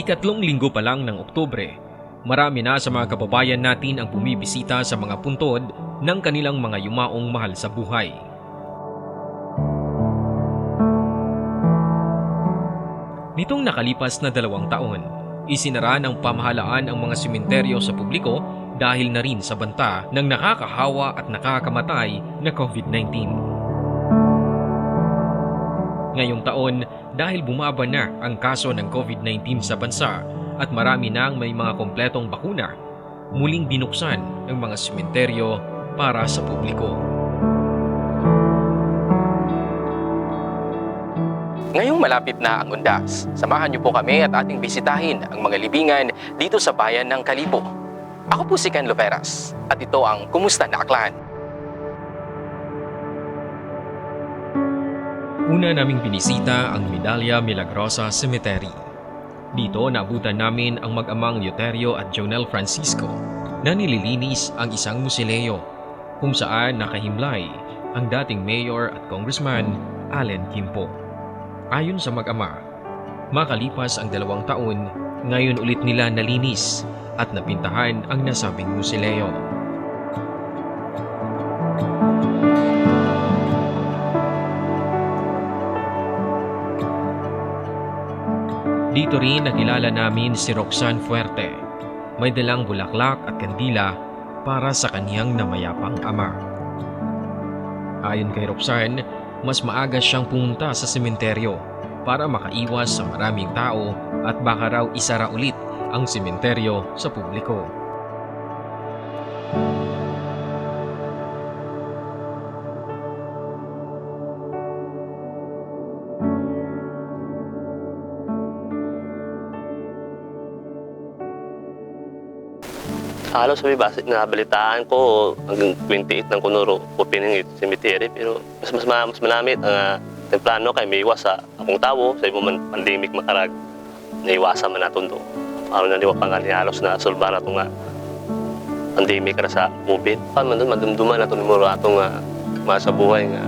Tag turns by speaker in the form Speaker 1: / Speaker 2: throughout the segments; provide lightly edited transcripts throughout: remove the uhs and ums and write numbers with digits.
Speaker 1: Ikatlong linggo pa lang ng Oktubre, marami na sa mga kababayan natin ang bumibisita sa mga puntod ng kanilang mga yumaong mahal sa buhay. Nitong nakalipas na 2 taon, isinara ng pamahalaan ang mga sementeryo sa publiko dahil na rin sa banta ng nakakahawa at nakakamatay na COVID-19. Ngayong taon, dahil bumaba na ang kaso ng COVID-19 sa bansa at marami nang may mga kompletong bakuna, muling binuksan ang mga sementeryo para sa publiko.
Speaker 2: Ngayong malapit na ang Undas, samahan niyo po kami at ating bisitahin ang mga libingan dito sa bayan ng Kalibo. Ako po si Ken Loveras at ito ang Kumusta na Aklan.
Speaker 1: Una naming binisita ang Medalla Milagrosa Cemetery. Dito naabutan namin ang mag-amang Euterio at Jonel Francisco na nililinis ang isang musileo kung saan nakahimlay ang dating mayor at congressman Allen Quimpo. Ayon sa mag-ama, makalipas ang 2 taon, ngayon ulit nila nalinis at napintahan ang nasabing musileo. Dito rin nakilala namin si Roxanne Fuerte. May dalang bulaklak at kandila para sa kaniyang namayapang ama. Ayon kay Roxanne, mas maaga siyang pumunta sa sementeryo para makaiwas sa maraming tao at baka raw isara ulit ang sementeryo sa publiko.
Speaker 3: Halos may nabalitaan ko hanggang 28 ng Kunuro opening ito cemetery, pero mas manamit ang plano kay may iwas sa akong tao sa ibang pandemic makarag naiwasan man natin do. Aron na liwa pa nga halos na solba na ito nga pandemic na sa COVID. Paano man doon madumduman na ito ni Muro atong masa buhay nga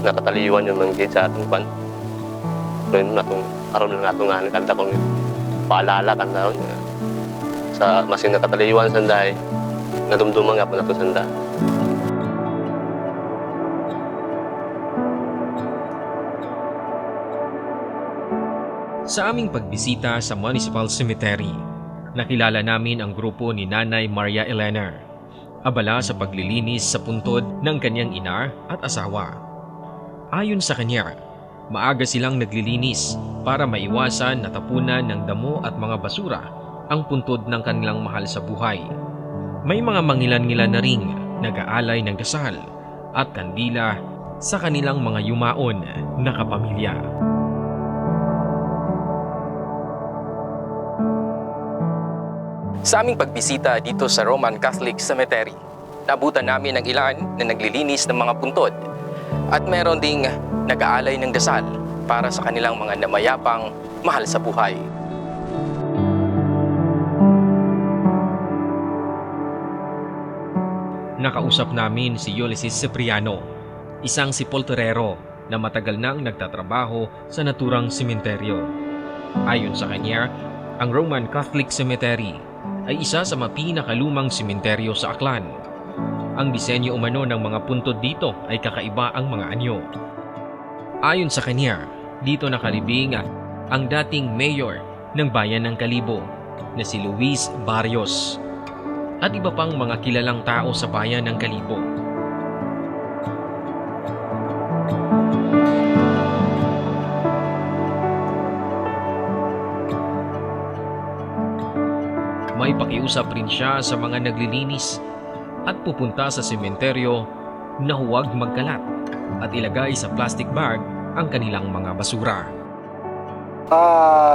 Speaker 3: nakataliwan yung manggit sa atong pan. Pero yun na itong aron na itong kanta kong paalala kanta ron nga sa masing nakataliwan sanday, nadumduman nga po na ito sanda.
Speaker 1: Sa aming pagbisita sa Municipal Cemetery, nakilala namin ang grupo ni Nanay Maria Elena, abala sa paglilinis sa puntod ng kanyang ina at asawa. Ayon sa kanya, maaga silang naglilinis para maiwasan na tapunan ng damo at mga basura ang puntod ng kanilang mahal sa buhay. May mga mangilan-ngilan na ring nag-aalay ng dasal at kandila sa kanilang mga yumaon na kapamilya.
Speaker 2: Sa aming pagbisita dito sa Roman Catholic Cemetery, naabutan namin ang ilan na naglilinis ng mga puntod at meron ding nag-aalay ng dasal para sa kanilang mga namayapang mahal sa buhay.
Speaker 1: Nakausap namin si Ulysses Cipriano, isang sepulturero na matagal nang nagtatrabaho sa naturang sementeryo. Ayon sa kanya, ang Roman Catholic Cemetery ay isa sa mapinakalumang sementeryo sa Aklan. Ang disenyo umano ng mga puntod dito ay kakaiba ang mga anyo. Ayon sa kanya, dito nakalibing ang dating mayor ng bayan ng Kalibo na si Luis Barrios at iba pang mga kilalang tao sa bayan ng Kalibo. May pakiusap rin siya sa mga naglilinis at pupunta sa sementeryo na huwag magkalat at ilagay sa plastic bag ang kanilang mga basura.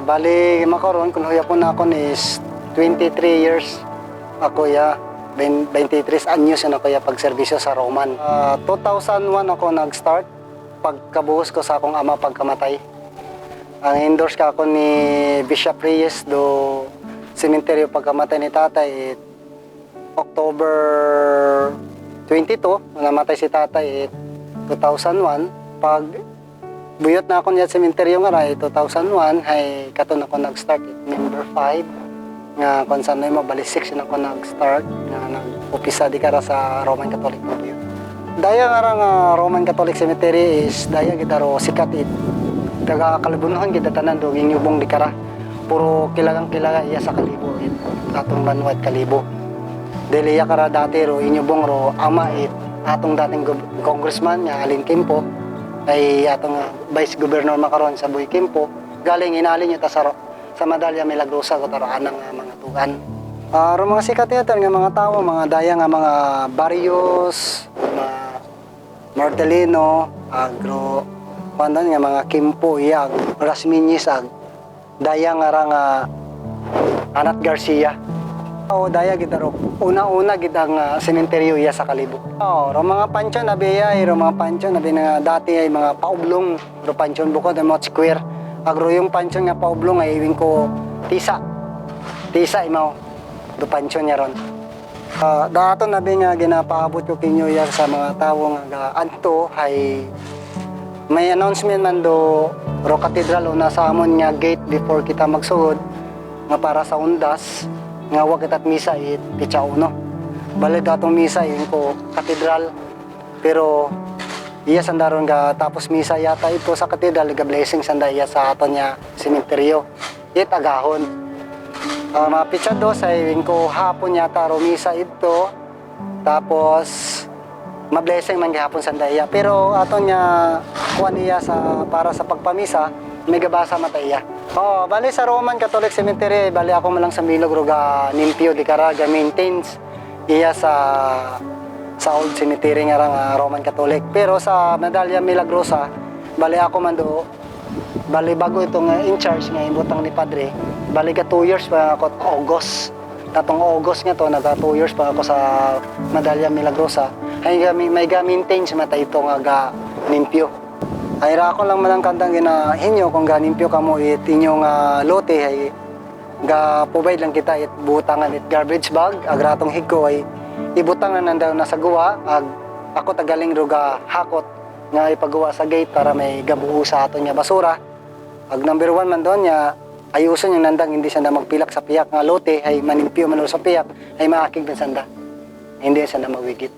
Speaker 4: Bali makaroon kung huya po na ako is 23 years ako ya. 23 anyos na ako ya pagserbisyo sa Roman. 2001 ako nag-start pagkabuhos ko sa akong ama pagkamatay. Ang endorse ka ako ni Bishop Reyes do sementeryo pagkamatay ni tatay October 22, namatay si tatay 2001. Pag buyot na ako niya sementeryo nga ray 2001 ay katon ako nag-start member 5 nga kung saan mo bali 6 na ako nag-start nga nag-upisa di kara sa Roman Catholic mo buyot. Daya nga nga Roman Catholic Cemetery is daya gitaro sikat taga kalibunuhan kita tanan do ginyubong di kara puro kilagang kilaga iya sa kalibo atong banwat kalibo dili ya kara dati ro inyubong ro ama atong dating congressman nga Alin Kimpo ay atong vice governor makaron sa Boy Kimpo galing inalin niya ta sa Medalya Milagrosa ko taro anang mga tugan. Ro mga sikat nga mga tao mga daya nga mga Barrios, mga Martelino, agro pandan nga mga Kimpo iyag, Rasmiñez ag daya nga nga Anat Garcia. Daya gitaro una-una gitang sementeryo iya sa Kalibo. Ro mga pansyon na biyay, ro mga pansyon na nga dati ay mga paublong, ro pansyon bukod ang mga square. Agro yung pansyon nga paublong ay iwing ko tisa imaw do pansyon niya ron. Dato na nga ginapaabot ko kinyo ya sa mga tao nga adto ay may announcement man do ro cathedral una sa amon nga gate before kita magsugod nga para sa undas nga wa kitat misa pitsa uno. Bali datong misa ko cathedral pero iya sandaron nga tapos misa yata ito sa katedral ga blessing sanda iya sa aton nya sementeryo agahon mga pitsa dos ay ko hapon yata ro misa ito tapos ma-blessing man gihapon sanda iya pero aton nya kuan iya sa para sa pagpamisa may gabasa mata iya. Bali sa Roman Catholic Cemetery bali ako man lang sa Milog ro ga nimpyo di kara ga maintains iya sa old cemetery nga Roman Catholic. Pero sa Medalya Milagrosa, bali ako man do, bali bago itong in charge nga ibutang ni Padre, bali ka 2 years pa ako August. Tatong August nga to, naga 2 years pa ako sa Medalya Milagrosa. Ay may ga-maintain sa mata ito nga ga-nimpyo. Ay ako lang malang kandang ginahinyo kung ga-nimpyo ka mo inyong lote ay ga-provide lang kita butangan garbage bag, agratong higko ay ibutangan nandaw na sa guwa ako tagaling ruga hakot nga ipagawa sa gate para may gabuo sa aton nga basura number 1 man doon niya ayuson yung nandang hindi siya na magpilak sa piyak nga lote ay manimpyo man sa piyak ay maakig din sanda hindi siya na mawigit.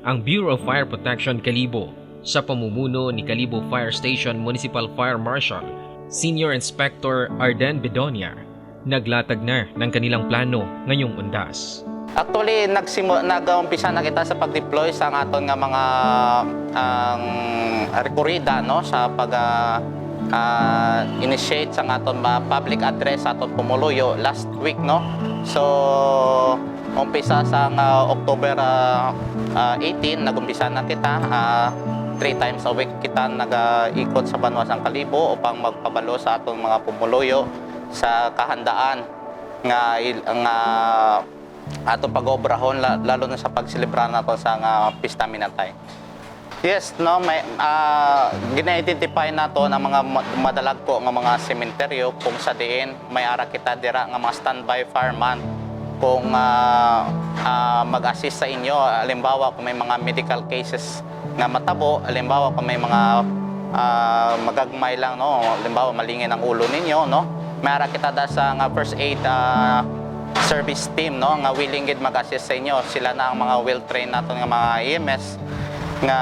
Speaker 1: Ang Bureau of Fire Protection Kalibo sa pamumuno ni Kalibo Fire Station Municipal Fire Marshal Senior Inspector Arden Bedonia naglatag na ng kanilang plano ngayong undas.
Speaker 5: Actually, nag-umpisa na kita sa pag-deploy sa aton nga mga rekurida no sa initiate sa aton public address sa aton Pumuluyo last week no. So umpisa sa October 18 nagumpisa na kita 3 times a week kita nag-ikot sa Banwasang Kalibo upang magpabalo sa aton mga Pumuluyo sa kahandaan nga ato pag-obrahon lalo na sa pagselebrar nato sa Pista Minatay. Yes, no, may gina-identify nato ang mga madalagko nga mga sementeryo kung sa diin may ara kita dira nga mga standby fireman kung mag-assist sa inyo halimbawa kung may mga medical cases nga matabo, halimbawa kung may mga magagmay lang no, halimbawa malingin ang ulo ninyo no. Mayara kita da sa nga first aid service team no nga willing gid mag-assist sa inyo. Sila na ang mga well-trained nato nga mga EMS nga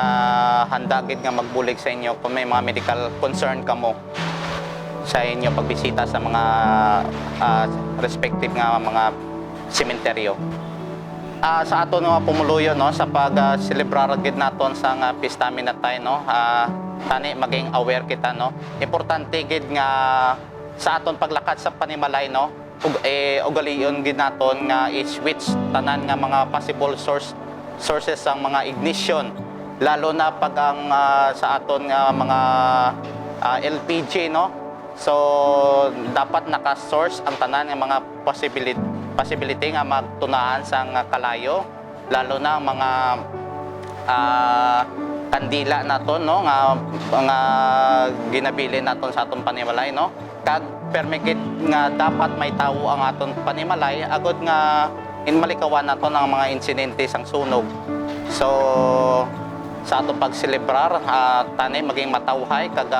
Speaker 5: handa gid nga magbulig sa inyo kung may mga medical concern kamo sa inyo pagbisita sa mga respective nga mga sementeryo. Sa aton nga Pumuluyo no sa pag-celebrar gid naton sa nga Pista Minatay no tani maging aware kita no. Importante gid nga sa aton paglakad sa panimalay no ugalion gid naton nga i-switch tanan nga mga possible source sources ang mga ignition, lalo na pag ang sa aton nga mga LPG, no? So dapat naka-source ang tanan ng mga possibility nga magtunaan sa nga kalayo, lalo na ang mga kandila naton, no, nga ginabili naton sa aton panimalay, no, kag permikit nga dapat may tawo ang aton panimalay agud nga inmalikawan naton ang mga insidente sang sunog. So sa aton pagselebrar, tani maging matawhay kag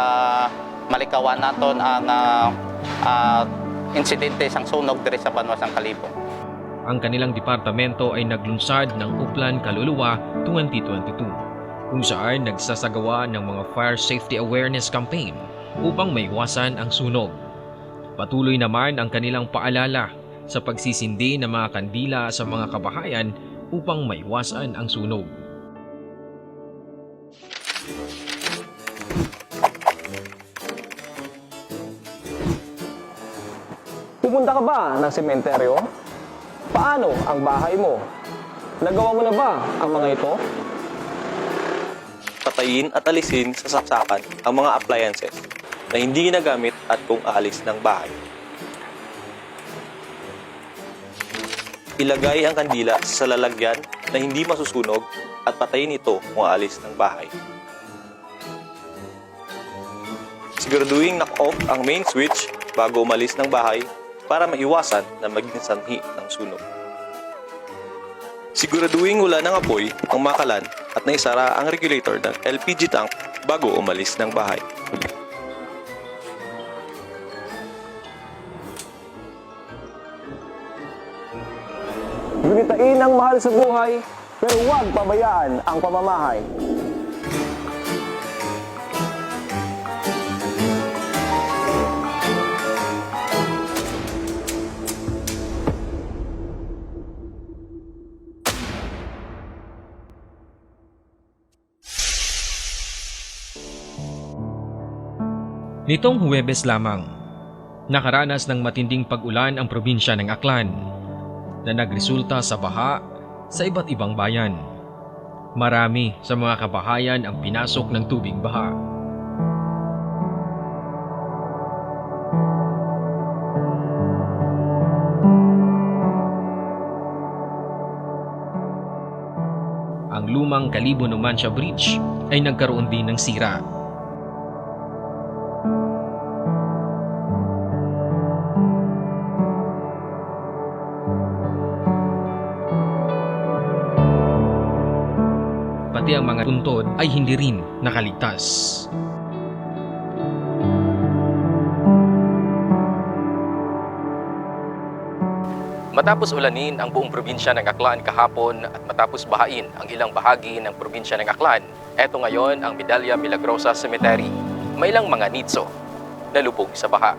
Speaker 5: malikawan naton ang insidente sang sunog diri sa Banwa sang Kalibong.
Speaker 1: Ang kanilang departamento ay naglunsad ng Uplan Kaluluwa 2022 kung saan nagsasagawa ng mga fire safety awareness campaign upang maiwasan ang sunog. Patuloy naman ang kanilang paalala sa pagsisindi ng mga kandila sa mga kabahayan upang maiwasan ang sunog.
Speaker 6: Pupunta ka ba ng sementeryo? Paano ang bahay mo? Nagawa mo na ba ang mga ito?
Speaker 7: Patayin at alisin sa saksakan ang mga appliances na hindi ginagamit at kung aalis ng bahay. Ilagay ang kandila sa lalagyan na hindi masusunog at patayin ito kung aalis ng bahay. Siguraduhin knock-off ang main switch bago umalis ng bahay para maiwasan na maging sanhi ng sunog. Siguraduhin wala ng apoy ang makalan at naisara ang regulator ng LPG tank bago umalis ng bahay.
Speaker 6: Gunitain ang mahal sa buhay, pero huwag pabayaan ang pamamahay.
Speaker 1: Nitong Huwebes lamang, nakaranas ng matinding pag-ulan ang probinsya ng Aklan na nagresulta sa baha sa iba't ibang bayan. Marami sa mga kabahayan ang pinasok ng tubig baha. Ang lumang Kalibo Numancia Bridge ay nagkaroon din ng sira. Pati ang mga puntod ay hindi rin nakaligtas.
Speaker 2: Matapos ulanin ang buong probinsya ng Aklan kahapon at matapos bahain ang ilang bahagi ng probinsya ng Aklan, eto ngayon ang Medalla Milagrosa Cemetery. May ilang mga nitso na lubog sa baha.